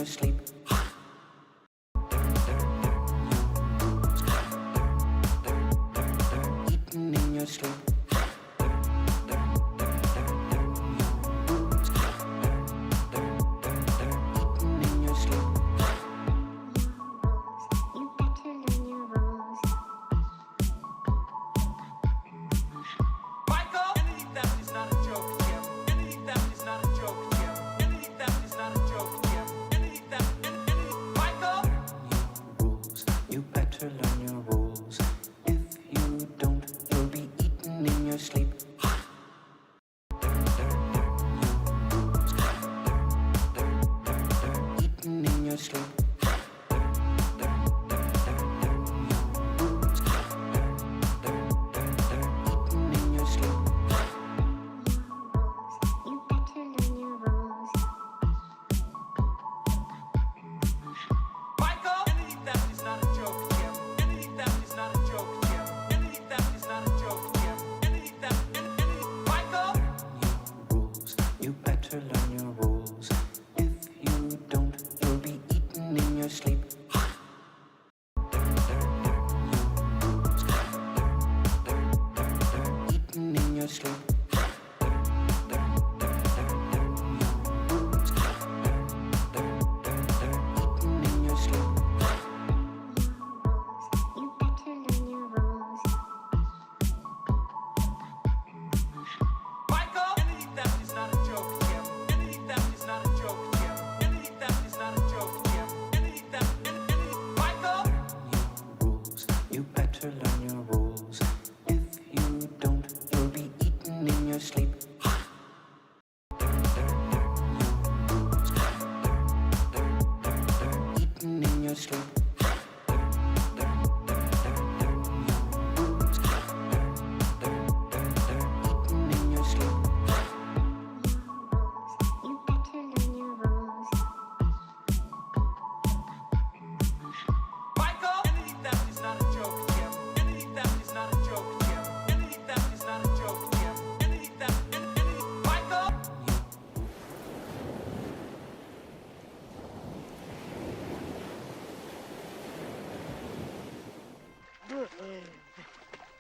sleep. Eating in your sleep.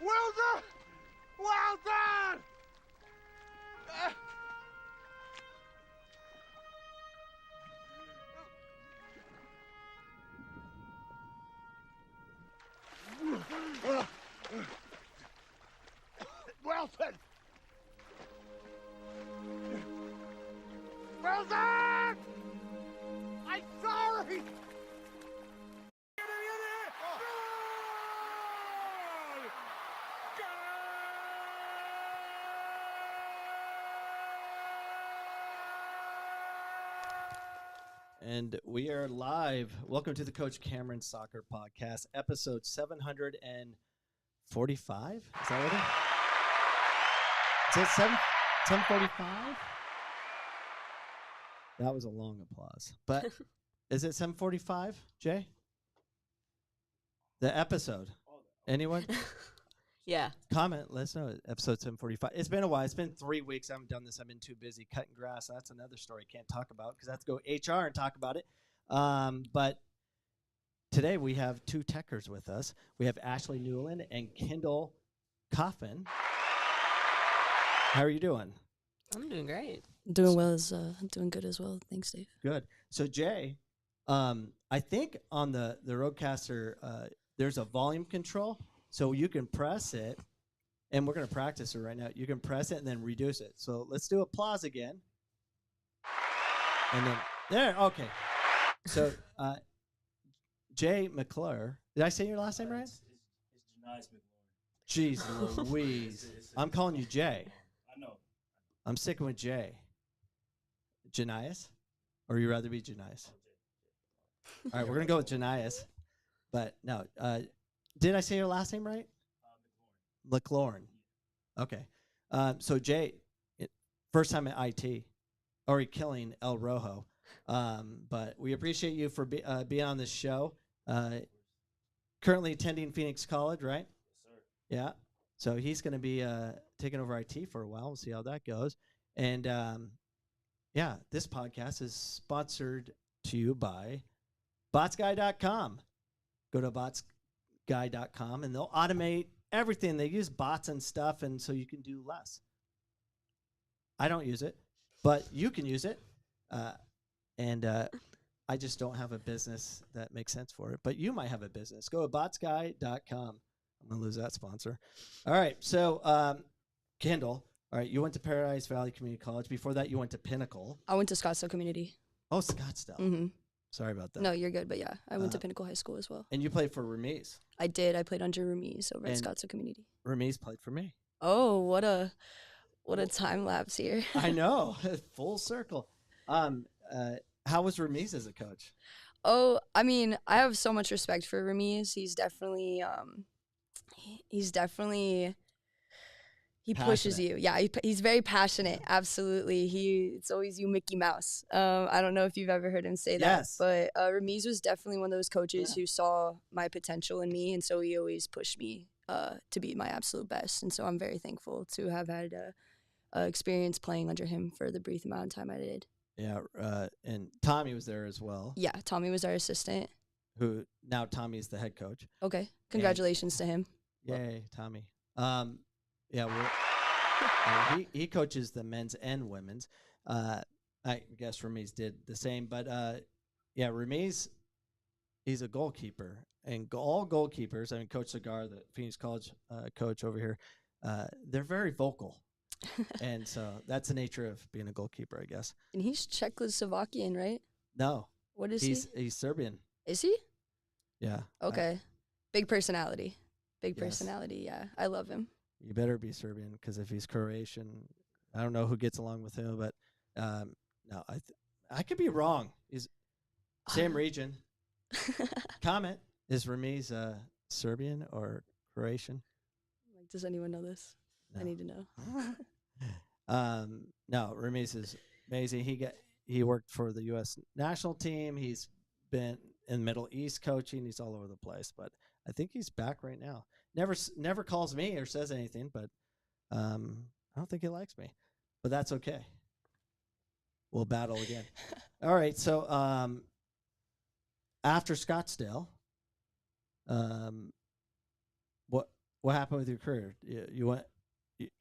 Well done! Well done! Well done! Well done! I'm sorry! And we are live. Welcome to the Coach Cameron Soccer Podcast, episode 745. Is that what it is? Is it 745? That was a long applause. But is it 745, Jay? The episode. Anyone? Yeah. Comment. Let us know. Episode 745. It's been a while. It's been 3 weeks. I haven't done this. I've been too busy cutting grass. That's another story I can't talk about because I have to go HR and talk about it. But today we have two techers with us. We have Ashley Newland and Kindall Kaufmann. How are you doing? I'm doing great. Doing well doing good as well. Thanks, Dave. Good. So Jay, I think on the Rodecaster there's a volume control. So you can press it, and we're going to practice it right now. You can press it and then reduce it. So let's do applause again. And then, there, okay. So Jay McClure, did I say your last name right? It's Janice McLaurin. Jeez Louise. I'm calling you Jay. I know. I'm sticking with Jay. Janias? Or you rather be Janias? All right, we're going to go with Janias. But no, did I say your last name right? McLaurin. Okay. So Jay, first time at IT, already killing El Rojo. But we appreciate you for being on this show. Currently attending Phoenix College, right? Yes, sir. Yeah. So he's going to be taking over IT for a while. We'll see how that goes. And yeah, this podcast is sponsored to you by botsguy.com. Go to botsguy.com and they'll automate everything. They use bots and stuff, and so you can do less. I don't use it, but you can use it. And I just don't have a business that makes sense for it. But you might have a business. Go to botsguy.com. I'm going to lose that sponsor. All right. So, Kindall, all right, you went to Paradise Valley Community College. Before that, you went to Pinnacle. I went to Scottsdale Community. Oh, Scottsdale. Mm-hmm. Sorry about that. No, you're good, but yeah, I went to Pinnacle High School as well. And you played for Remise. I did. I played under Remise over at And Scottsdale Community. Remise played for me. Oh, what a time lapse here. I know. Full circle. How was Remise as a coach? Oh, I mean, I have so much respect for Remise. He's definitely he pushes Passionate. you. Yeah, he's very passionate. Absolutely. It's always you, Mickey Mouse. I don't know if you've ever heard him say that, Yes. but Remise was definitely one of those coaches who saw my potential in me, and so he always pushed me to be my absolute best. And so I'm very thankful to have had experience playing under him for the brief amount of time I did. Yeah, and Tommy was there as well. Yeah, Tommy was our assistant. Who now Tommy's the head coach. Okay, congratulations to him. Yay, Tommy. Yeah, he coaches the men's and women's. I guess Remise did the same, but yeah, Remise, he's a goalkeeper, and all goalkeepers. I mean, Coach Cigar, the Phoenix College coach over here, they're very vocal. And so that's the nature of being a goalkeeper, I guess. And he's Czechoslovakian, right? No. What is he? He's Serbian. Is he? Yeah. Okay. Big personality. Big Yes. personality, yeah. I love him. You better be Serbian, because if he's Croatian, I don't know who gets along with him, but no, I could be wrong. He's same region. Comment, is Remise Serbian or Croatian? Like, does anyone know this? No. I need to know. No, Remise is amazing. He worked for the U.S. national team. He's been in Middle East coaching. He's all over the place, but I think he's back right now. Never calls me or says anything, but I don't think he likes me. But that's okay. We'll battle again. All right. So after Scottsdale, what happened with your career?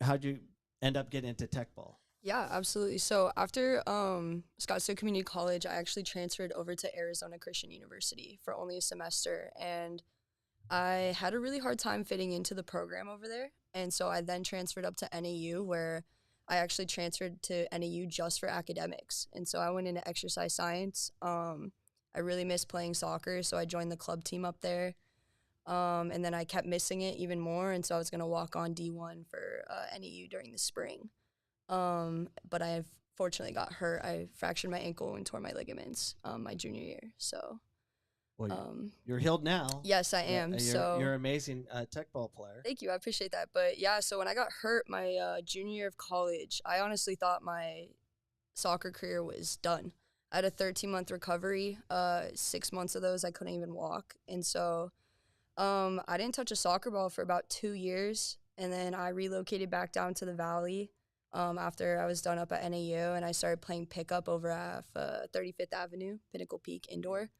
How'd you end up getting into Teqball? Yeah, absolutely. So after Scottsdale Community College, I actually transferred over to Arizona Christian University for only a semester, and I had a really hard time fitting into the program over there. And so I then transferred up to NAU, where I actually transferred to NAU just for academics. And so I went into exercise science. I really missed playing soccer, so I joined the club team up there. And then I kept missing it even more, and so I was going to walk on D1 for NAU during the spring. But I fortunately got hurt. I fractured my ankle and tore my ligaments my junior year. So, Well, you're healed now. yes, I am. You're an amazing Teqball player. Thank you. I appreciate that. But yeah, so when I got hurt my junior year of college, I honestly thought my soccer career was done. I had a 13-month recovery. 6 months of those, I couldn't even walk. And so I didn't touch a soccer ball for about 2 years. And then I relocated back down to the Valley after I was done up at NAU. And I started playing pickup over at 35th Avenue, Pinnacle Peak Indoor.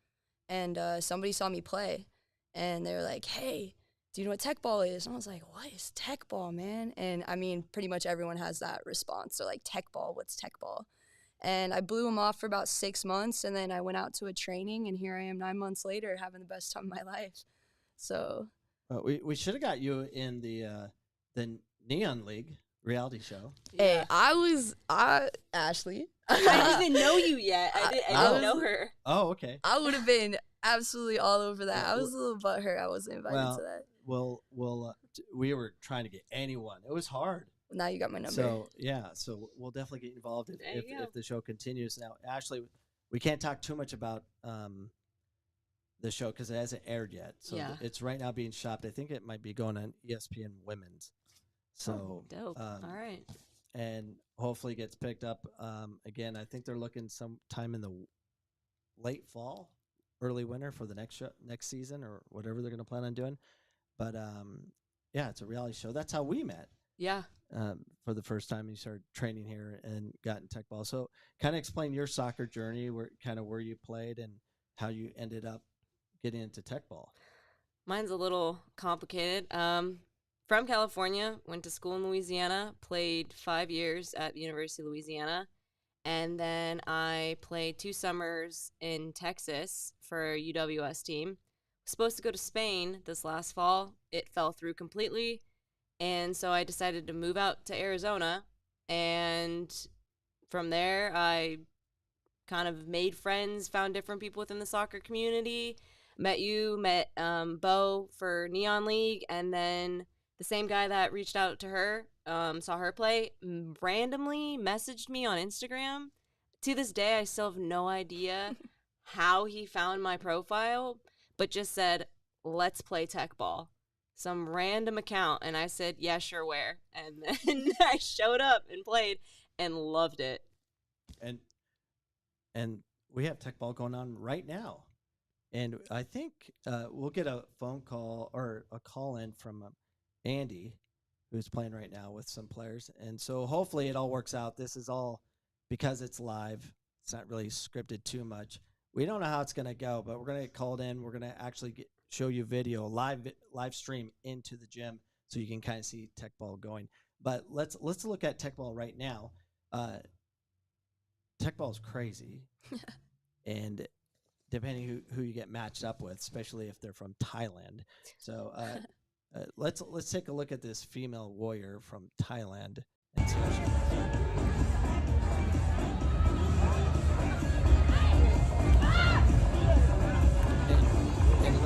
And somebody saw me play. And they were like, hey, do you know what Teqball is? And I was like, what is Teqball, man? And I mean, pretty much everyone has that response. They're like, Teqball, what's Teqball? And I blew them off for about 6 months, and then I went out to a training, and here I am 9 months later having the best time of my life. So we should have got you in the Neon League reality show. Hey, Ashley. I didn't even know you yet. I didn't know her. Oh, okay. I would have been absolutely all over that. I was a little butthurt I wasn't invited to that. We were trying to get anyone. It was hard. Now you got my number. So yeah, so we'll definitely get involved if the show continues. Now, Ashley, we can't talk too much about the show because it hasn't aired yet. So Yeah. it's right now being shopped. I think it might be going on ESPN Women's. So Dope. All right. and hopefully gets picked up again. I think they're looking sometime in the late fall, early winter for the next season or whatever they're going to plan on doing. But yeah, it's a reality show. That's how we met. Yeah. for the first time. You started training here and got in Teqball. So kind of explain your soccer journey, where you played and how you ended up getting into Teqball. Mine's a little complicated. From California, went to school in Louisiana, played 5 years at the University of Louisiana, and then I played 2 summers in Texas for a UWS team. Supposed to go to Spain this last fall. It fell through completely, and so I decided to move out to Arizona, and from there I kind of made friends, found different people within the soccer community, met Bo for Neon League, and then the same guy that reached out to her, saw her play, randomly messaged me on Instagram. To this day, I still have no idea how he found my profile, but just said, let's play Teqball. Some random account. And I said, yeah, sure, where? And then I showed up and played and loved it. And we have Teqball going on right now. And I think we'll get a phone call or a call in from Andy, who's playing right now with some players. And so hopefully it all works out. This is all because it's live. It's not really scripted too much. We don't know how it's going to go, but we're going to get called in. We're going to actually show you video, live stream into the gym so you can kind of see Teqball going. But let's look at Teqball right now. Teqball is crazy. And depending who you get matched up with, especially if they're from Thailand. So let's take a look at this female warrior from Thailand and see how she and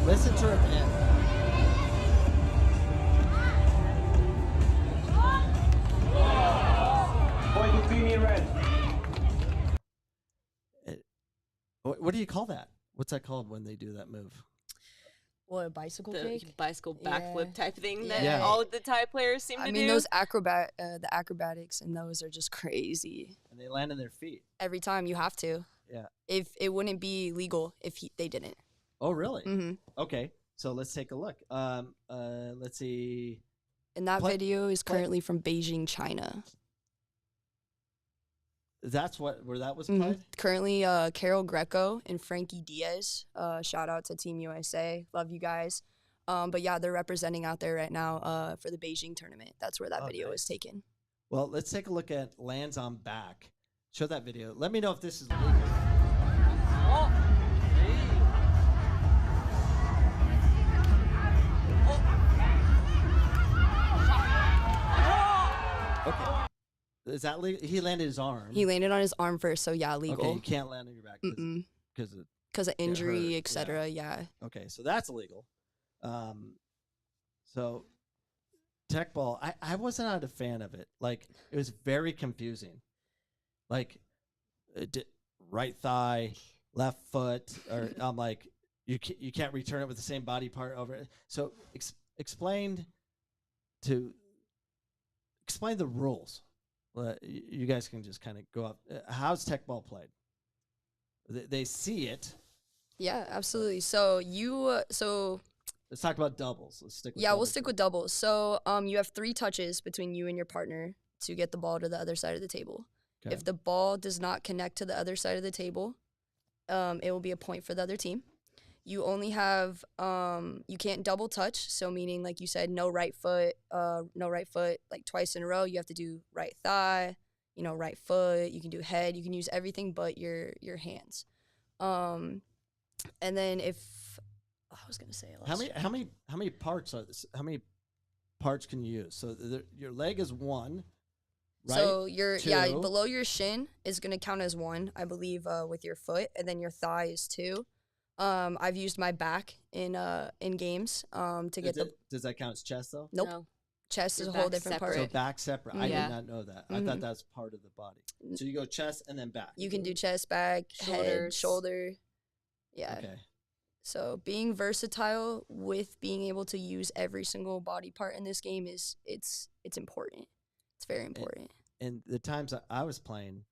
listen to her band. Boy, you beat me in red. What do you call that? What's that called when they do that move? What, a bicycle The kick? bicycle backflip type thing that Yeah. all of the Thai players seem to do. I mean, those the acrobatics and those are just crazy. And they land on their feet. Every time you have to. Yeah. If it wouldn't be legal if they didn't. Oh, really? Mm-hmm. Okay. So let's take a look. Let's see. And that video is currently from Beijing, China. That's where that was Mm-hmm. played? Currently, Carol Greco and Frankie Diaz. Shout out to Team USA. Love you guys. But yeah, they're representing out there right now for the Beijing tournament. That's where that video is taken. Well, let's take a look at lands on back. Show that video. Let me know if this is legal. Okay. Is that legal? He landed his arm. He landed on his arm first, so yeah, legal. Okay, you can't land on your back because Because of injury, hurt, etc. Yeah. Okay, so that's illegal. So Teqball, I was not a fan of it. Like, it was very confusing. Like, right thigh, left foot, or I'm like, you can't return it with the same body part over it. So explain the rules. You guys can just kind of go up. How's Teqball played? They see it. Yeah, absolutely. So Let's talk about doubles. Let's stick with we'll doubles. stick with doubles. So you have 3 touches between you and your partner to get the ball to the other side of the table. Okay. If the ball does not connect to the other side of the table, it will be a point for the other team. You only have you can't double touch, so meaning, like you said, no right foot, like twice in a row. You have to do right thigh, right foot. You can do head. You can use everything but your hands. And then I was gonna say, how many parts are this? How many parts can you use? So your leg is 1, right? So 2. below your shin is gonna count as 1, I believe, with your foot, and then your thigh is 2. I've used my back in games to get Does that count as chest though? Nope. No. Chest is a Your whole back's different separate. part. So back separate. I Yeah. did not know that. I thought that was part of the body. So you go chest and then back. You can do chest, back, head, Shoulders. shoulder. Yeah. Okay. So being versatile with being able to use every single body part in this game it's important. It's very important. And the times I was playing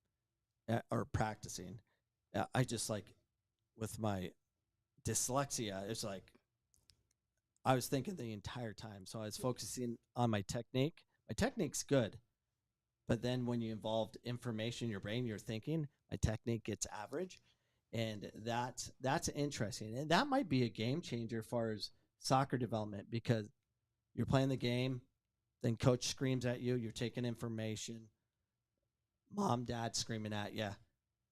or practicing, I just like with my dyslexia, it's like I was thinking the entire time. So I was focusing on my technique, My technique's good, but then when you involved information in your brain, you're thinking, my technique gets average, and that's interesting, and that might be a game changer as far as soccer development, because you're playing the game, then coach screams at you, you're taking information, mom, dad screaming at you.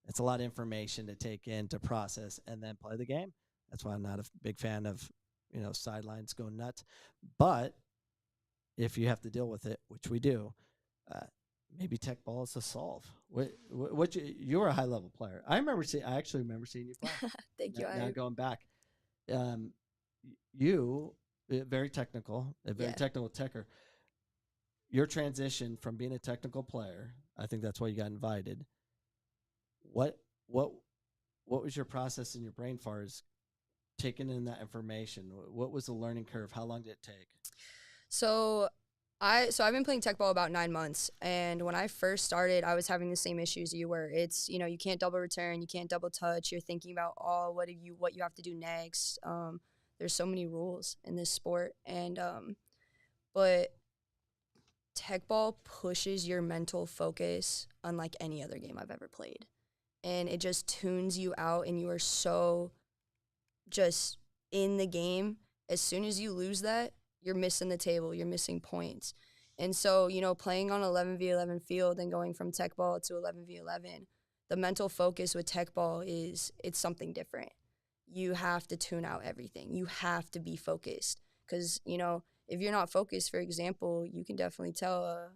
It's a lot of information to take in, to process, and then play the game. That's why I'm not a big fan of sidelines going nuts. But if you have to deal with it, which we do, maybe Teqball is a solve. You're a high level player. I actually remember seeing you play. Thank you. Now going back, you very technical, a very technical techer. Your transition from being a technical player, I think that's why you got invited. What was your process in your brain far as taking in that information? What was the learning curve? How long did it take? So I've been playing Teqball about 9 months, and when I first started, I was having the same issues you were. It's you can't double return, you can't double touch. You're thinking about what you have to do next. There's so many rules in this sport, and but Teqball pushes your mental focus unlike any other game I've ever played, and it just tunes you out, and you are so just in the game. As soon as you lose that, you're missing the table, you're missing points. And so, playing on 11v11 field and going from Teqball to 11v11, the mental focus with Teqball it's something different. You have to tune out everything. You have to be focused because, if you're not focused, for example, you can definitely tell.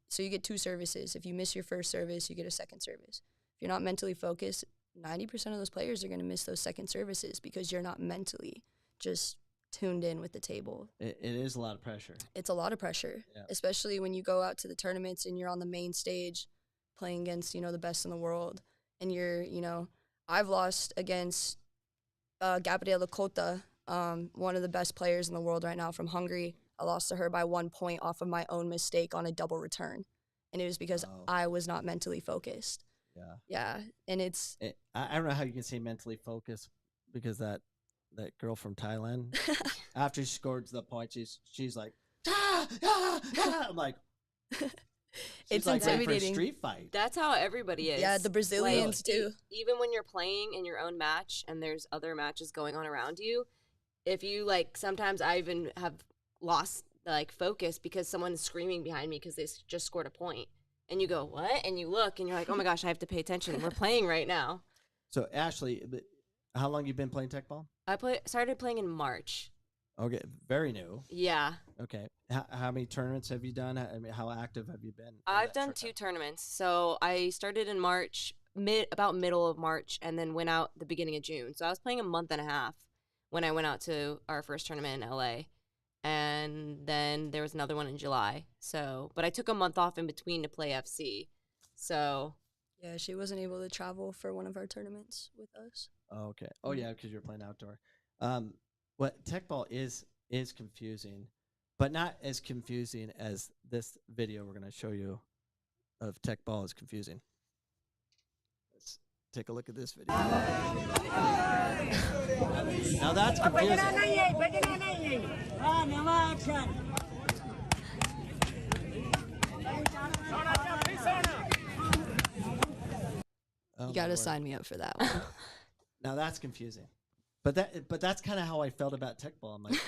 So you get 2 services. If you miss your first service, you get a second service. If you're not mentally focused, 90% of those players are going to miss those second services because you're not mentally just tuned in with the table. It is a lot of pressure. It's a lot of pressure, especially when you go out to the tournaments and you're on the main stage playing against, the best in the world. And I've lost against Gabriela Cota, one of the best players in the world right now from Hungary. I lost to her by 1 point off of my own mistake on a double return. And it was because I was not mentally focused. Yeah. And I don't know how you can say mentally focused, because that girl from Thailand, after she scored the point, she's like, I'm like, it's like intimidating. ready for a street fight. That's how everybody is. Yeah, the Brazilians too. Even when you're playing in your own match and there's other matches going on around you, if you sometimes I even have lost focus because someone's screaming behind me because they just scored a point. And you go, what? And you look and you're like, oh my gosh, I have to pay attention. We're playing right now. So Ashley, how long you been playing Teqball? Started playing in March. Okay, very new. Yeah. Okay. How many tournaments have you done? I mean, how active have you been? I've done 2 tournaments. So I started in March, about middle of March, and then went out the beginning of June. So I was playing a month and a half when I went out to our first tournament in LA. And then there was another one in July. So, but I took a month off in between to play FC. So. Yeah, she wasn't able to travel for one of our tournaments with us. Oh, okay. Oh, yeah, because you're playing outdoor. What Teqball is confusing, but not as confusing as this video we're going to show you of Teqball is confusing. Let's take a look at this video. Now that's confusing. You got to sign me up for that one. Now that's confusing. But that's kind of how I felt about Teqball. I'm like,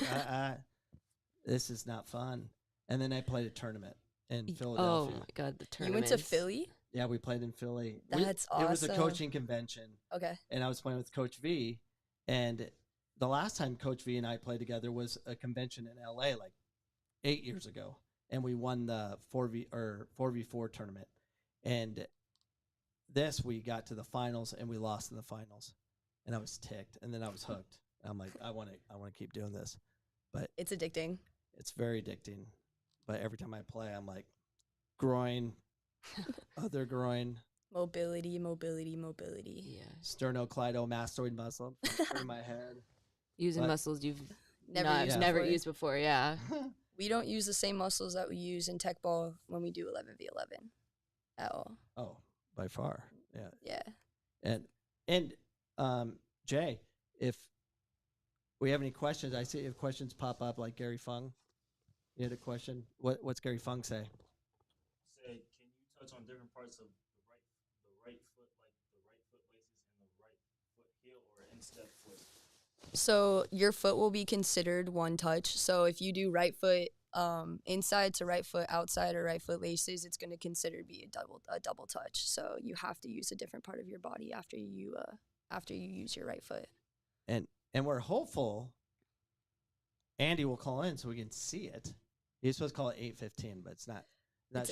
this is not fun. And then I played a tournament in Philadelphia. Oh my God, the tournament! You went to Philly? Yeah, we played in Philly. That's awesome. It was a coaching convention. Okay. And I was playing with Coach V. And the last time Coach V and I played together was a convention in LA 8 years ago. And we won the 4v4 tournament. And we got to the finals and we lost in the finals. And I was ticked, and then I was hooked. I'm like, I want to keep doing this, but it's addicting. It's very addicting. But every time I play, I'm like, groin, other groin, mobility. Yeah, sternocleidomastoid muscle through my head. Using muscles you've never used before. Yeah, we don't use the same muscles that we use in Teqball when we do 11v11 at all. Oh, by far, yeah. Yeah. And Jay, if we have any questions, I see if questions pop up like Gary Fung, You had a question? What's Gary Fung say? Say, can you touch on different parts of the right foot, like the right foot laces and the right foot heel or instep foot? So your foot will be considered one touch. So if you do right foot inside to right foot outside or right foot laces, it's going to consider be a double touch. So you have to use a different part of your body after you use your right foot. And we're hopeful Andy will call in so we can see it. He's supposed to call it 8:15, but it's not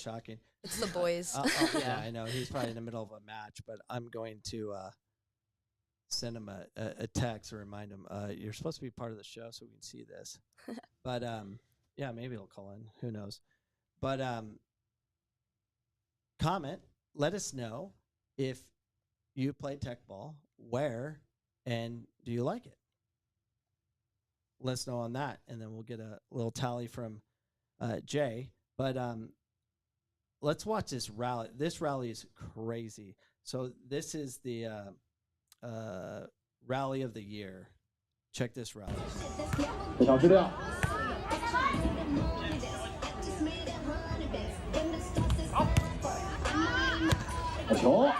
shocking. It's the boys. Yeah, I know. He's probably in the middle of a match, but I'm going to send him a text or remind him, you're supposed to be part of the show so we can see this. But, yeah, maybe he'll call in. Who knows? But comment. Let us know if you play Teqball, where, and do you like it? Let us know on that, and then we'll get a little tally from Jay. But let's watch this rally. This rally is crazy. So this is the rally of the year. Check this rally. 小资料。好，球。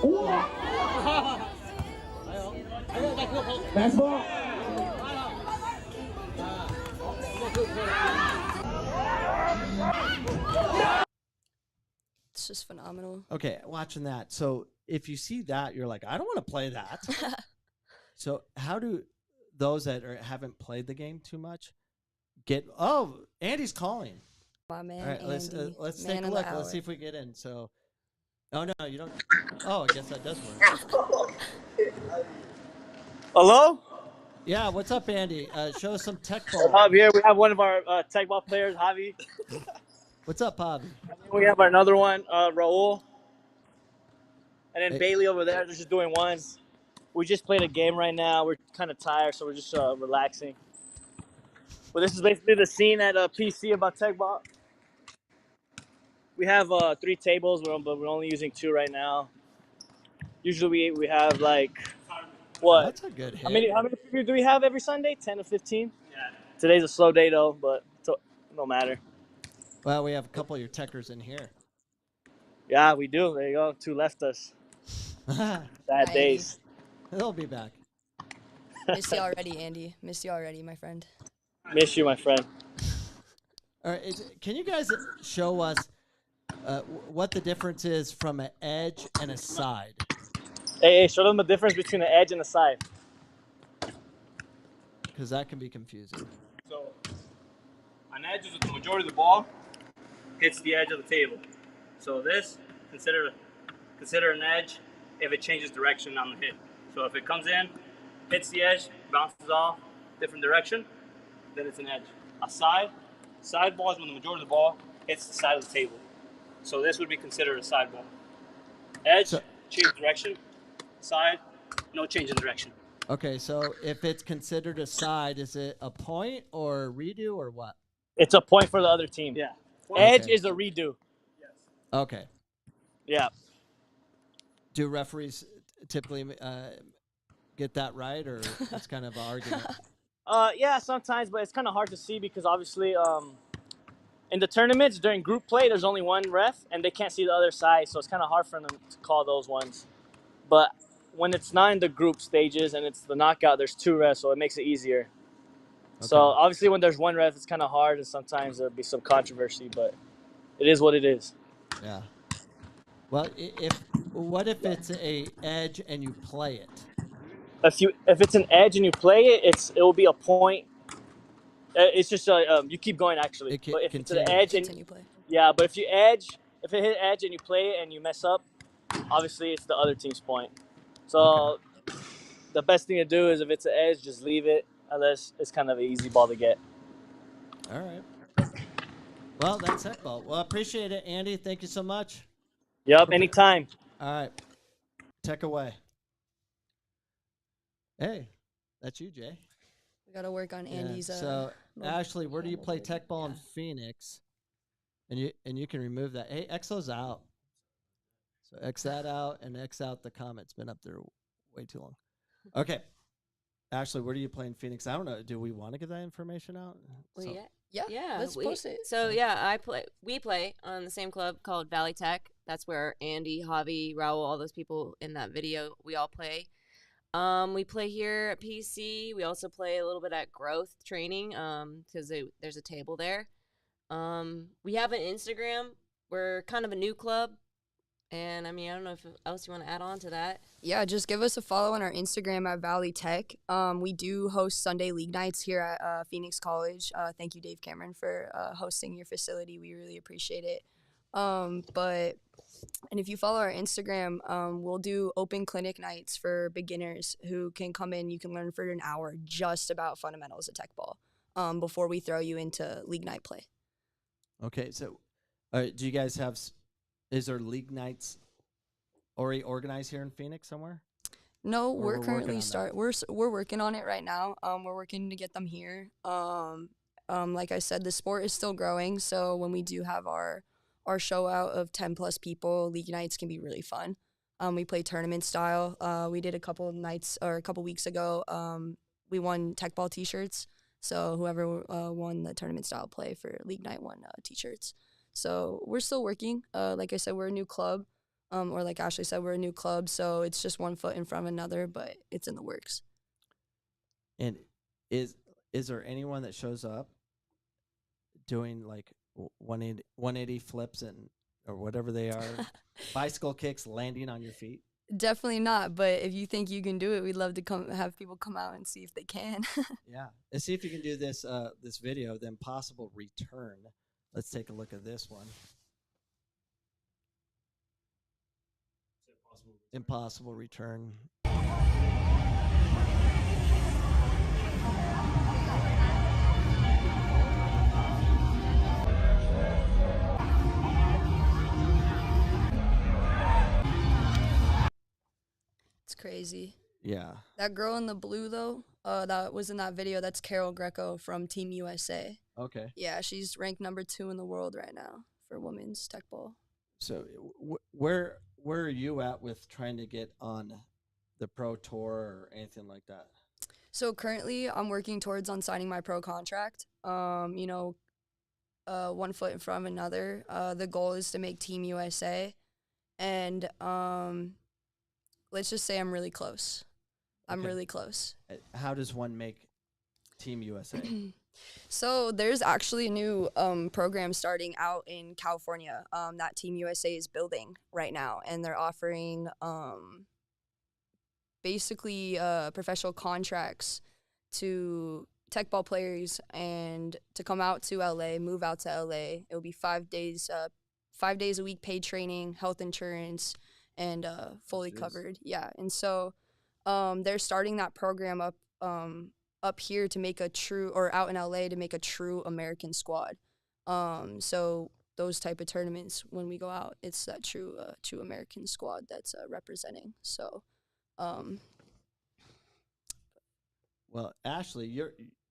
哇 ！Nice ball. It's just phenomenal. Okay, watching that. So if you see that, you're like, I don't want to play that. So how do those that haven't played the game too much get? Oh, Andy's calling. My man, All right, Andy, let's man take a of the look. hour. Let's see if we get in. So, oh no, you don't. Oh, I guess that does work. Hello? Yeah, what's up, Andy? Show us some Teqball. Here we have one of our Teqball players, Javi. What's up, Bob? We have another one, Raul. And then Hey. Bailey over there, they're just doing one. We just played a game right now. We're kind of tired, so we're just relaxing. But this is basically the scene at PC about Teqball. We have 3 tables, but we're only using 2 right now. Usually we have like, what? That's a good hit. How many people do we have every Sunday? 10 to 15? Yeah. Today's a slow day though, but no matter. Well, we have a couple of your techers in here. Yeah, we do. There you go. 2 left us. Bad Hi, days. They'll be back. Missed you already, Andy. Missed you already, my friend. Miss you, my friend. All right, can you guys show us what the difference is from an edge and a side? Hey, show them the difference between the edge and the side. Because that can be confusing. So, an edge is the majority of the ball hits the edge of the table. So this, consider an edge if it changes direction on the hit. So if it comes in, hits the edge, bounces off, different direction, then it's an edge. A side ball is when the majority of the ball hits the side of the table. So this would be considered a side ball. Edge, change direction. Side, no change in direction. Okay, so if it's considered a side, is it a point or a redo or what? It's a point for the other team. Yeah. Edge is a redo. Yes. Okay. Yeah. Do referees typically get that right, or it's kind of an argument? Yeah, sometimes, but it's kind of hard to see because obviously in the tournaments during group play, there's only one ref, and they can't see the other side, so it's kind of hard for them to call those ones. But when it's not in the group stages and it's the knockout, there's 2 refs, so it makes it easier. Okay. So obviously when there's one ref, it's kind of hard, and sometimes there'll be some controversy, but it is what it is. Yeah. Well, what if it's a edge and you play it? If it's an edge and you play it, it will be a point. It's just you keep going actually. But if it's an edge and Continue play. Yeah, but if it hit edge and you play it and you mess up, obviously it's the other team's point. So the best thing to do is if it's an edge, just leave it, unless it's kind of an easy ball to get. All right. Well, that's Teqball. Well, I appreciate it, Andy. Thank you so much. Yep, anytime. All right. Tech away. Hey, that's you, Jay. We got to work on Andy's. So, Ashley, where do you play Teqball in Phoenix? And you can remove that. Hey, X those out. So X that out and X out the comment. It's been up there way too long. Okay. Ashley, where do you play in Phoenix? I don't know. Do we want to get that information out? Well, So- Yeah, let's post it. So yeah, we play on the same club called Valley Tech. That's where Andy, Javi, Raul, all those people in that video, we all play. We play here at PC. We also play a little bit at Growth Training because there's a table there. We have an Instagram. We're kind of a new club. And I mean, I don't know if else you want to add on to that. Yeah, just give us a follow on our Instagram at Valley Tech. We do host Sunday league nights here at Phoenix College. Thank you, Dave Cameron, for hosting your facility. We really appreciate it. And if you follow our Instagram, we'll do open clinic nights for beginners who can come in. You can learn for an hour just about fundamentals of Teqball before we throw you into league night play. Okay, so do you guys have? Is there league nights already organized here in Phoenix somewhere? No, Or we're we're currently working on we're working on it right now. We're working to get them here. Like I said, the sport is still growing, so when we do have our show out of 10 plus people, league nights can be really fun. We play tournament style. We did a couple weeks ago. We won Teqball t-shirts. So whoever won the tournament style play for league night won t-shirts. So we're still working. Like I said, we're a new club. Or like Ashley said, we're a new club. So it's just one foot in front of another, but it's in the works. And is there anyone that shows up doing like 180 flips or whatever they are, bicycle kicks, landing on your feet? Definitely not. But if you think you can do it, we'd love to have people come out and see if they can. Yeah. Let's see if you can do this this video, the impossible return. Let's take a look at this one. Impossible return. It's crazy. Yeah. That girl in the blue, though, that was in that video, that's Carol Greco from Team USA. Okay. Yeah, she's ranked number 2 in the world right now for women's Teqball. So where are you at with trying to get on the pro tour or anything like that? So currently, I'm working towards on signing my pro contract. One foot in front of another. The goal is to make Team USA, and let's just say I'm really close. I'm Okay. really close. How does one make Team USA? So there's actually a new program starting out in California that Team USA is building right now, and they're offering basically professional contracts to Teqball players and to come out to LA, move out to LA. It will be 5 days a week, paid training, health insurance, and fully covered. Yeah, and so they're starting that program up here to make a true, or out in LA to make a true American squad. So those type of tournaments, when we go out, it's that true American squad that's representing. So, Well, Ashley,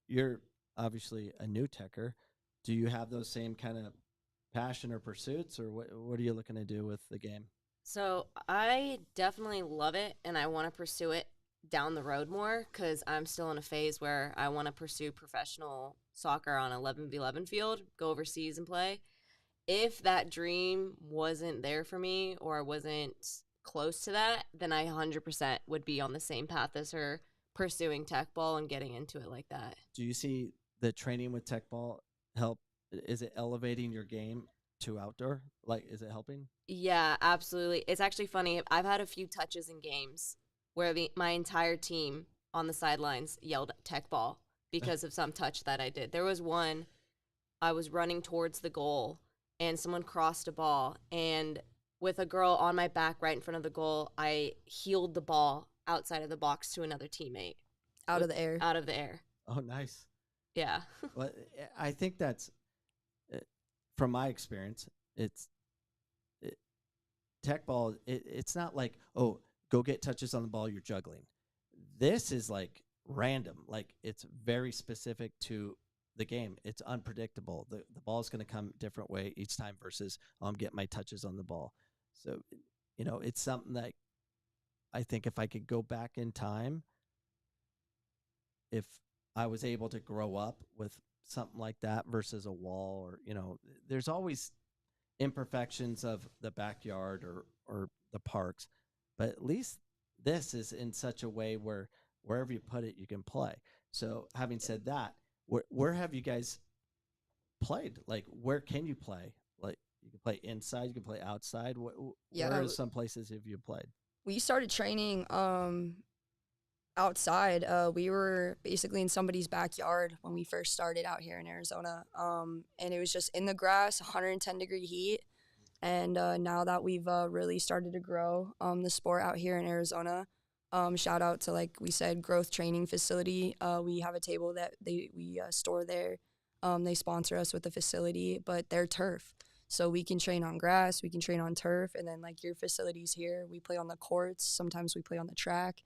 you're obviously a new techer. Do you have those same kind of passion or pursuits, or what are you looking to do with the game? So I definitely love it, and I want to pursue it down the road more because I'm still in a phase where I want to pursue professional soccer on 11v11 field, go overseas and play. If that dream wasn't there for me or I wasn't close to that, then I 100% would be on the same path as her, pursuing Teqball and getting into it like that. Do you see the training with Teqball help? Is it elevating your game to outdoor? Like, is it helping? Yeah, absolutely. It's actually funny. I've had a few touches in games where my entire team on the sidelines yelled Teqball because of some touch that I did. There was one, I was running towards the goal and someone crossed a ball, and with a girl on my back right in front of the goal, I heeled the ball outside of the box to another teammate. out of the air. Out of the air. Oh, nice. Yeah. Well, I think that's, from my experience, Teqball, it's not like, oh, go get touches on the ball, you're juggling. This is like random. Like, it's very specific to the game. It's unpredictable. The ball is going to come different way each time versus get my touches on the ball. So, it's something that I think if I could go back in time, if I was able to grow up with something like that versus a wall, or there's always imperfections of the backyard or the parks, but at least this is in such a way where wherever you put it, you can play. So having said that, where have you guys played? Like, where can you play? Like, you can play inside, you can play outside. Where are some places have you played? We started training outside. We were basically in somebody's backyard when we first started out here in Arizona. And it was just in the grass, 110-degree heat. And now that we've really started to grow the sport out here in Arizona, shout out to, like we said, Growth Training Facility. We have a table that we store there. They sponsor us with the facility, but they're turf. So we can train on grass, we can train on turf, and then like your facilities here, we play on the courts. Sometimes we play on the track.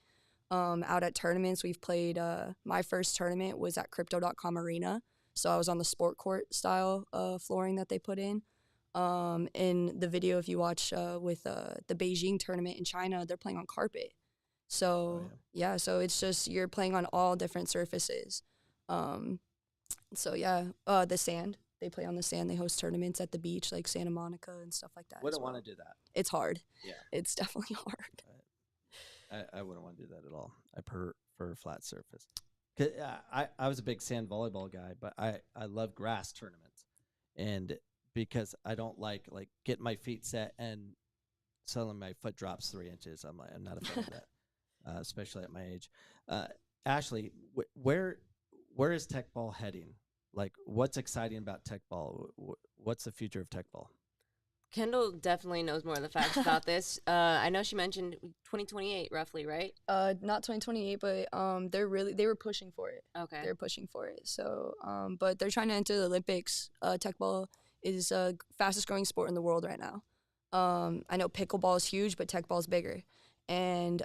Out at tournaments, we've played, my first tournament was at Crypto.com Arena. So I was on the sport court style flooring that they put in. In the video, if you watch with the Beijing tournament in China, they're playing on carpet. So, yeah, so it's just you're playing on all different surfaces. So, yeah, the sand. They play on the sand. They host tournaments at the beach, like Santa Monica and stuff like that. Wouldn't want to do that. It's hard. Yeah. It's definitely hard. I wouldn't want to do that at all. I prefer flat surface. I was a big sand volleyball guy, but I love grass tournaments. And because I don't like getting my feet set and suddenly my foot drops 3 inches. I'm not a fan of that, especially at my age. Ashley, where is Teqball heading? Like, what's exciting about Teqball? What's the future of Teqball? Kindall definitely knows more of the facts about this. I know she mentioned 2028 roughly, right? Not 2028, but they were pushing for it. Okay. They're pushing for it. So, but they're trying to enter the Olympics. Teqball is fastest growing sport in the world right now. I know pickleball is huge, but Teqball is bigger. And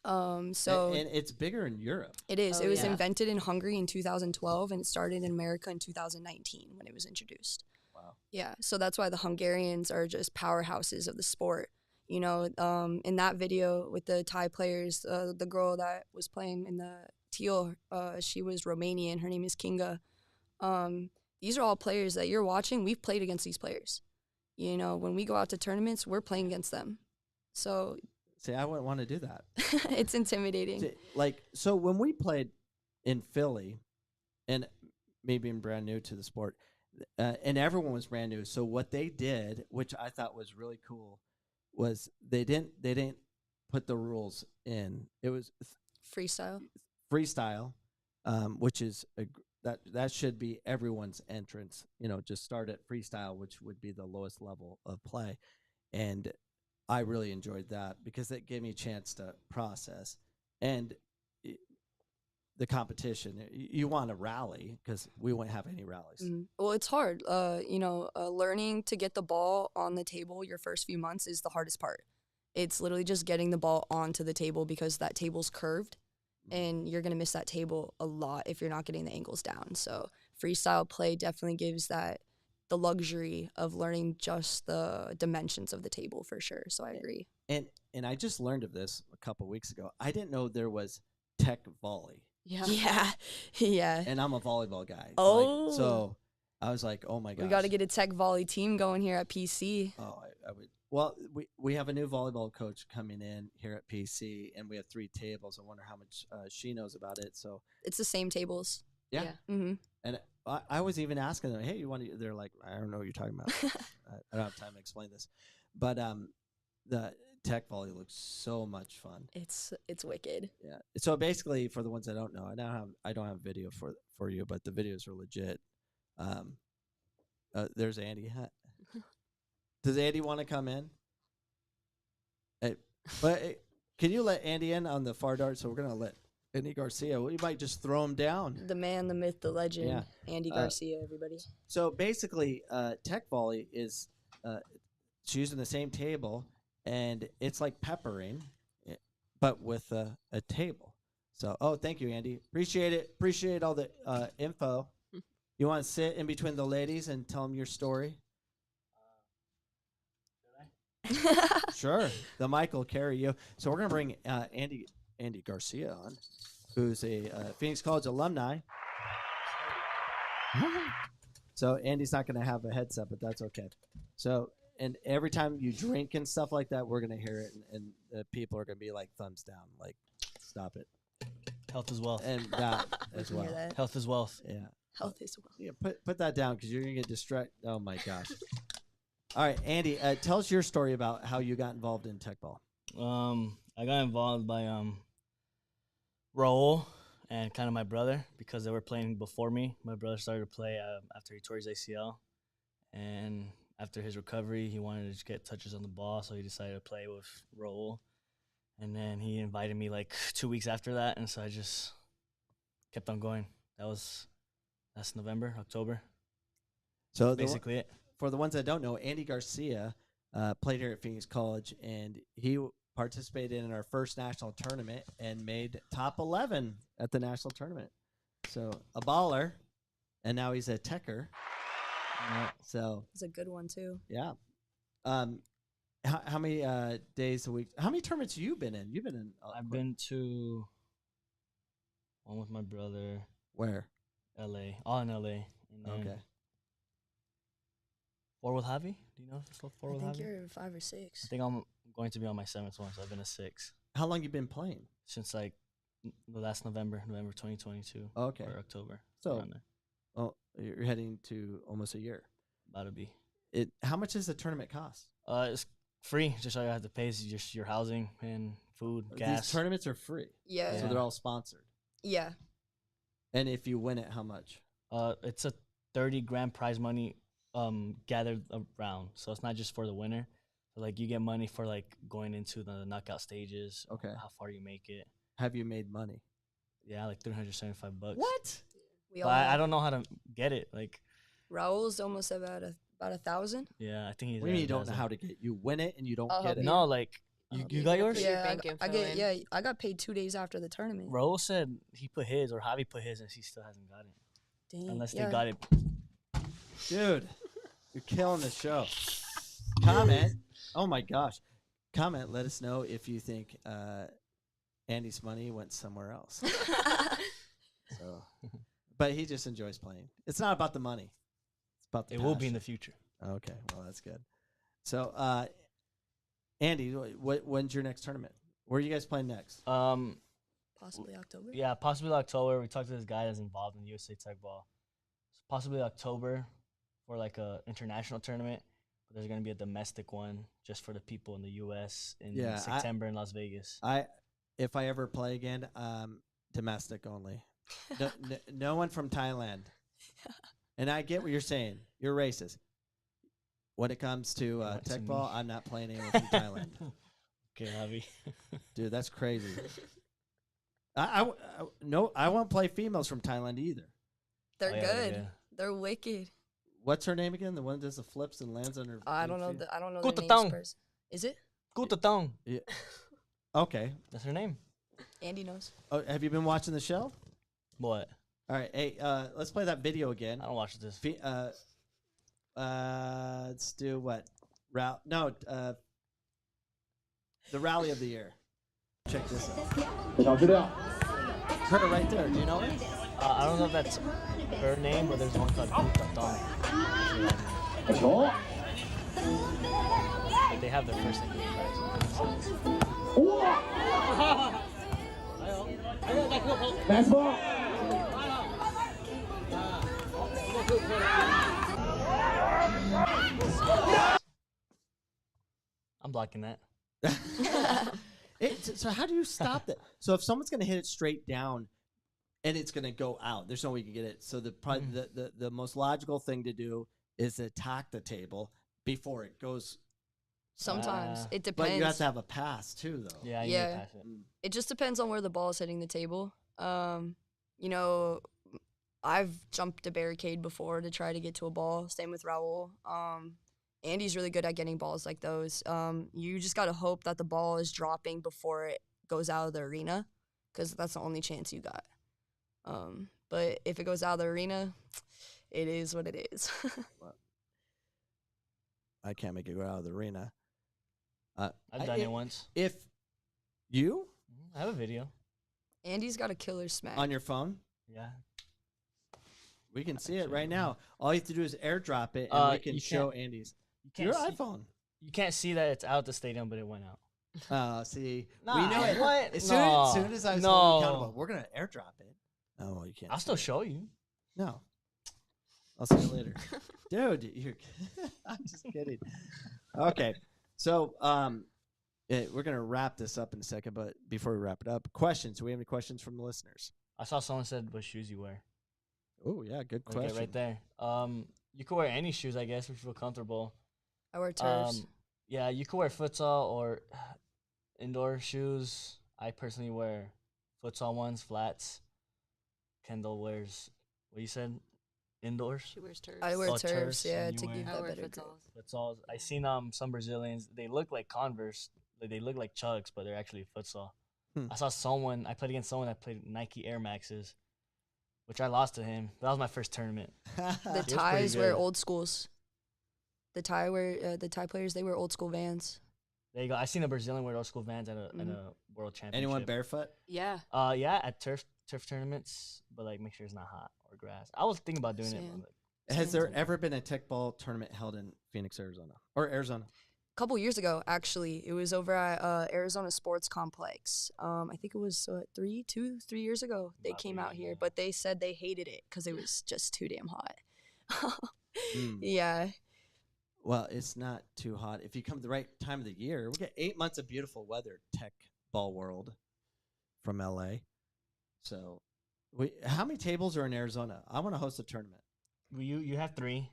so and it's bigger in Europe. It is. It was invented in Hungary in 2012, and it started in America in 2019 when it was introduced. Wow. Yeah, so that's why the Hungarians are just powerhouses of the sport. In that video with the Thai players, the girl that was playing in the teal, she was Romanian. Her name is Kinga. These are all players that you're watching. We've played against these players. When we go out to tournaments, we're playing against them. So. See, I wouldn't want to do that. It's intimidating. See, so when we played in Philly, and me being brand new to the sport, and everyone was brand new. So what they did, which I thought was really cool, was they didn't put the rules in. It was freestyle, which is that should be everyone's entrance. Just start at freestyle, which would be the lowest level of play, and I really enjoyed that because it gave me a chance to process and the competition. You want to rally because we wouldn't have any rallies. Mm-hmm. Well, it's hard. Learning to get the ball on the table your first few months is the hardest part. It's literally just getting the ball onto the table because that table's curved, and you're gonna miss that table a lot if you're not getting the angles down. So freestyle play definitely gives the luxury of learning just the dimensions of the table for sure. So I agree. And I just learned of this a couple weeks ago. I didn't know there was tech volley. Yeah. And I'm a volleyball guy. Oh. So I was like, oh my gosh. We got to get a tech volley team going here at PC. Oh, I would. Well, we have a new volleyball coach coming in here at PC, and we have 3 tables. I wonder how much she knows about it. So it's the same tables. Yeah. Mm-hmm. And I was even asking them, hey, you want to? They're like, I don't know what you're talking about. I don't have time to explain this. But the tech volley looks so much fun. It's wicked. Yeah. So basically, for the ones that don't know, I don't have video for you, but the videos are legit. There's Andy. Does Andy want to come in? Can you let Andy in on the far dart? So we're gonna let Andy Garcia. We might just throw him down. The man, the myth, the legend, Andy Garcia, everybody. So basically, tech volley is it's using the same table, and it's like peppering, but with a table. So, thank you, Andy. Appreciate it. Appreciate all the info. You want to sit in between the ladies and tell them your story? Sure. The mic will carry you. So we're going to bring Andy Garcia on. who's a Phoenix College alumni. So Andy's not going to have a headset, but that's okay. So, and every time you drink and stuff like that, we're going to hear it, and the people are going to be like thumbs down, like stop it. Health is wealth. And that We as can well. hear that. Health is wealth. Yeah. Health is well. Yeah, put that down because you're going to get distracted. Oh my gosh. All right, Andy, tell us your story about how you got involved in Teqball. I got involved by Raul and kind of my brother because they were playing before me. My brother started to play after he tore his ACL, and after his recovery, he wanted to just get touches on the ball, so he decided to play with Raul. And then he invited me like 2 weeks after that, and so I just kept on going. That's November, October. So Basically it. For the ones that don't know, Andy Garcia played here at Phoenix College, and he participated in our first national tournament and made top 11 at the national tournament. So a baller, and now he's a techer. Yeah. So It's a good one too. yeah. How many days a week? How many tournaments have you been in? You've been in. I've been to one with my brother, where? LA, all in LA. And then Okay. 4 with Javi. Do you know if it's 4 I with think Javi? you're 5 or 6. I think I'm going to be on my 7th one, so I've been a 6 How long you been playing? since like the last November 2022 Okay. or October. So- around there. Oh, you're heading to almost a year. About to be. How much does the tournament cost? It's free. Just all you have to pay is just your housing and food, gas. These tournaments are free, Yeah. so they're all sponsored. Yeah. And if you win it, how much? It's a 30 grand prize money gathered around. So it's not just for the winner. So like you get money for like going into the knockout stages. Okay. How far you make it. Have you made money? Yeah, like $375. What? We But all I don't know how to get it. Like, Raul's almost about 1,000. yeah, I think he's. What do you mean you don't know how to get it? You win it and you don't I'll get help it? you. No, like I'll you help you you. got yours. Put your Yeah, bank I info get. in. Yeah, I got paid 2 days after the tournament. Raul said he put his or Javi put his and she still hasn't got it. Dang. Unless yeah. they got it. Dude, you're killing the show. Comment. Oh my gosh. Comment. Let us know if you think Andy's money went somewhere else. So, but he just enjoys playing. It's not about the money. It's about the It will be in passion. the future. Okay, well that's good. So, Andy, when's your next tournament? Where are you guys playing next? Possibly October. Yeah, possibly October. We talked to this guy that's involved in USA Teqball. Possibly October for like a international tournament. But there's gonna be a domestic one just for the people in the U.S. in Yeah, September in Las Vegas. If I ever play again, domestic only. No one from Thailand. And I get what you're saying. You're racist. When it comes to What to Teqball, me. I'm not playing anyone from Thailand. Okay, Javi. Dude, that's crazy. No, I won't play females from Thailand either. They're Oh, yeah, they're good. good. They're wicked. What's her name again? The one that does the flips and lands on her. I big don't know. feet? I don't know Good their to names. tongue. First. Is it? Gutatong. Okay. That's her name. Andy knows. Oh, have you been watching the show? What? All right. Hey, let's play that video again. I don't watch this. Let's do what? The rally of the year. Check this out. 小资料， Her right there. Do you know her? I don't know if that's her name, but there's one called Gutatong. 球， But they have their first name. 哇，nice ball， I'm blocking that. So how do you stop that? So if someone's going to hit it straight down and it's going to go out, there's no way you can get it. So the most logical thing to do is attack the table before it goes. Sometimes it But depends. you have to have a pass too, though. Yeah, you Yeah. need to pass it. It just depends on where the ball is hitting the table. You know, I've jumped a barricade before to try to get to a ball. Same with Raul. Andy's really good at getting balls like those. You just got to hope that the ball is dropping before it goes out of the arena, because that's the only chance you got. But if it goes out of the arena, it is what it is. I can't make it go out of the arena. I've done it once. If you, I have a video. Andy's got a killer smack. On your phone? Yeah. We can see it Actually, right now. All you have to do is airdrop it, and we can you show can't- Andy's. You can't Your see, iPhone. You can't see that it's out the stadium, but it went out. See, we Nah, know it. what? As No, soon as I was no. holding accountable, we're gonna airdrop it. Oh, well, you can't. I'll see still it. show you. No, I'll see you later, dude. You're. I'm just kidding. Okay, so we're gonna wrap this up in a second, but before we wrap it up, questions. Do we have any questions from the listeners? I saw someone said what shoes you wear. Oh yeah, good Okay, question. right there. You could wear any shoes, I guess, if you feel comfortable. I wear turfs. Yeah, you could wear futsal or indoor shoes. I personally wear futsal ones, flats. Kindall wears, what you said, indoors? She wears turfs. I wear Oh, turfs, turfs, yeah, and to you give wear- I that wear better grip. futsals. Futsals. I seen some Brazilians. They look like Converse. Like, they look like Chucks, but they're actually futsal. I saw someone. I played against someone that played Nike Air Maxes, which I lost to him. That was my first tournament. The pretty ties wear good. old schools. The tie players, they wear old school Vans. There you go. I seen a Brazilian wear old school Vans at a world championship. Anyone barefoot? Yeah. Yeah, at turf tournaments, but like make sure it's not hot or grass. I was thinking about doing it. Sand. But, like, Has there ever been a Teqball tournament held in Phoenix, Arizona, or Arizona? A couple years ago, actually, it was over at Arizona Sports Complex. I think it was 3 years ago. They About came 3 out years, here, yeah. but they said they hated it because it was just too damn hot. Mm. Yeah. Well, it's not too hot. If you come the right time of the year, we get 8 months of beautiful weather. Teqball World from LA. So, how many tables are in Arizona? I want to host a tournament. you have 3.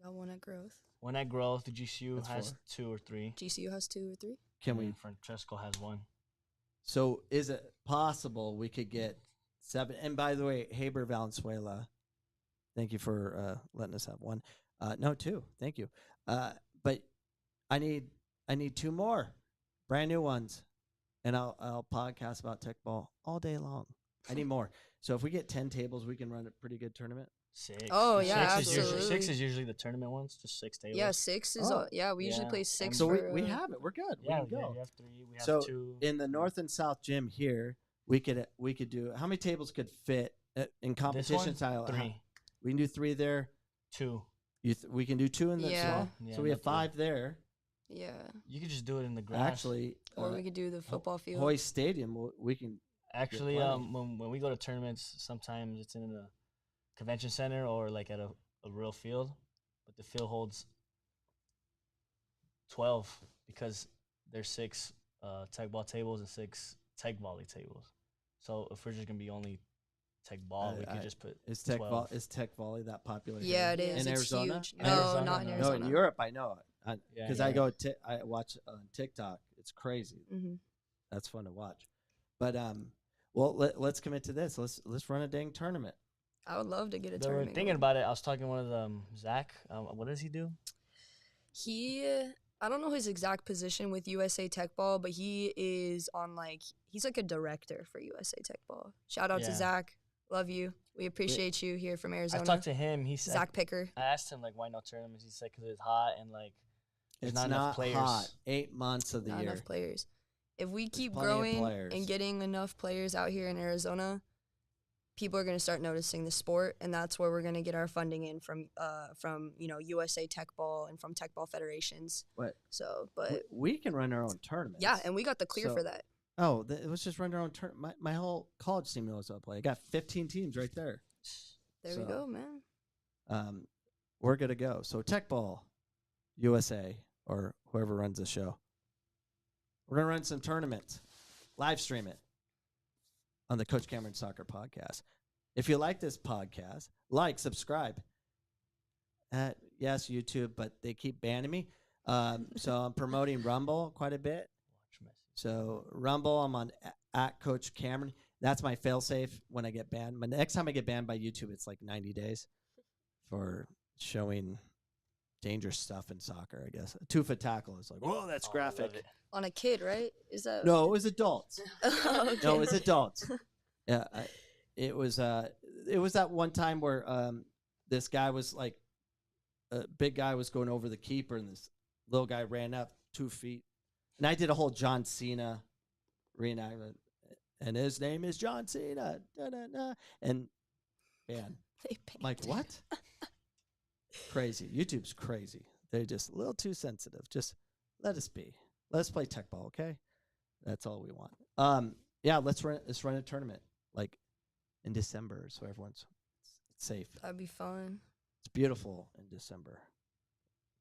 Got one at Growth. One at Growth. The GCU That's has 4. 2 or 3. GCU has 2 or 3. Can we? And Francesco has 1. So, is it possible we could get 7? And by the way, Haber Valenzuela, thank you for letting us have 1. No, 2. Thank you. But I need 2 more, brand new ones, and I'll podcast about Teqball all day long. I need more. So if we get 10 tables, we can run a pretty good tournament. 6. Oh, yeah, 6 is usually, absolutely. 6 is usually the tournament ones, just 6 tables. Yeah, 6 is. Oh. We usually Yeah. play 6 So for. we have it. We're good. Yeah, we can go. you have 3. We have So 2. in the North and South gym here, we could do. How many tables could fit in competition one? style? 3. We can do 3 there. 2. We can do 2 in the Yeah. small. Yeah, So we no, have 3. 5 there. Yeah. You could just do it in the grass. Actually, Or we could do the football field. Hoist Stadium. We can. Actually, plenty. when we go to tournaments, sometimes it's in a convention center or like at a real field, but the field holds 12 because there's 6 Teqball tables and 6 tech volley tables. So if we're just gonna be only Teqball, we could just put Is Tech 12. Is Tech Volley that popular? Yeah, here? it is. In It's Arizona? huge. In No, Arizona, not in no. No, Arizona. in Europe I know it Yeah, because yeah. I watch on TikTok. It's crazy. Mhm. That's fun to watch. But well, let's commit to this. Let's run a dang tournament. I would love to get a They were tournament. thinking about it. I was talking to one of them, Zach. What does he do? I don't know his exact position with USA Teqball, but he is on he's like a director for USA Teqball. Shout out to Yeah. Zach. Love you. We appreciate you here from I Arizona. talked to him. He said, Zach Picker. I asked him like, why no tournaments? He said because it's hot and like there's It's not enough players. hot. 8 months of the Not year. enough players. If we keep plenty of growing players. and getting enough players out here in Arizona, people are going to start noticing the sport, and that's where we're going to get our funding in from USA Teqball and from Teqball federations. But So, but we can run our own tournaments. yeah, and we got the clear So- for that. Oh, let's just run our own tournament. My whole college team knows how to play. I got 15 teams right there. There we So- go, man. We're good to go. So Teqball USA or whoever runs the show, we're gonna run some tournaments, live stream it on the Coach Cameron Soccer Podcast. If you like this podcast, subscribe. Yes, YouTube, but they keep banning me. So I'm promoting Rumble quite a bit. So Rumble, I'm on at Coach Cameron. That's my failsafe when I get banned. But next time I get banned by YouTube, it's like 90 days for showing dangerous stuff in soccer, I guess. A 2-foot tackle is like, whoa, that's graphic. On a kid, right? Is that No, it was adults. Okay. No, it was adults. Yeah, it was that one time where this guy was like, a big guy was going over the keeper, and this little guy ran up 2 feet, and I did a whole John Cena reenactment, and his name is John Cena. Da, da, da. And man, They Mike, painted. what? Crazy. YouTube's crazy. They're just a little too sensitive. Just let us be. Let us play Teqball, okay? That's all we want. Yeah, let's run a tournament like in December, so everyone's it's safe. That'd be fun. It's beautiful in December.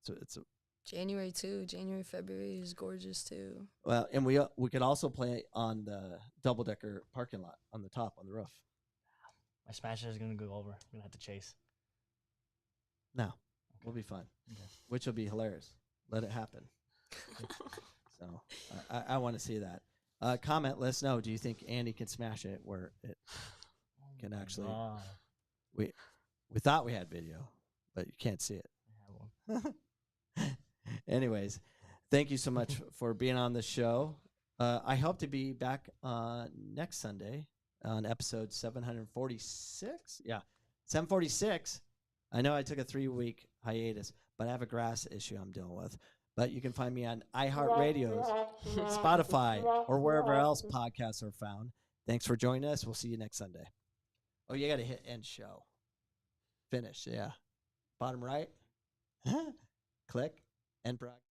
So it's a January too. January, February is gorgeous too. well, and we could also play on the double decker parking lot on the top on the roof. My smasher is gonna go over. I'm gonna have to chase. No, we'll be fun, Okay. which will be hilarious. Let it happen. So I want to see that. Comment. Let us know. Do you think Andy can smash it where it can actually? We thought we had video, but you can't see it. I have one. Anyways, thank you so much for being on the show. I hope to be back next Sunday on episode 746. Yeah, 746. I know I took a 3-week hiatus, but I have a grass issue I'm dealing with. But you can find me on iHeartRadio's, Spotify, or wherever else podcasts are found. Thanks for joining us. We'll see you next Sunday. Oh, you got to hit end show. Finish, yeah. Bottom right. Click. End broadcast.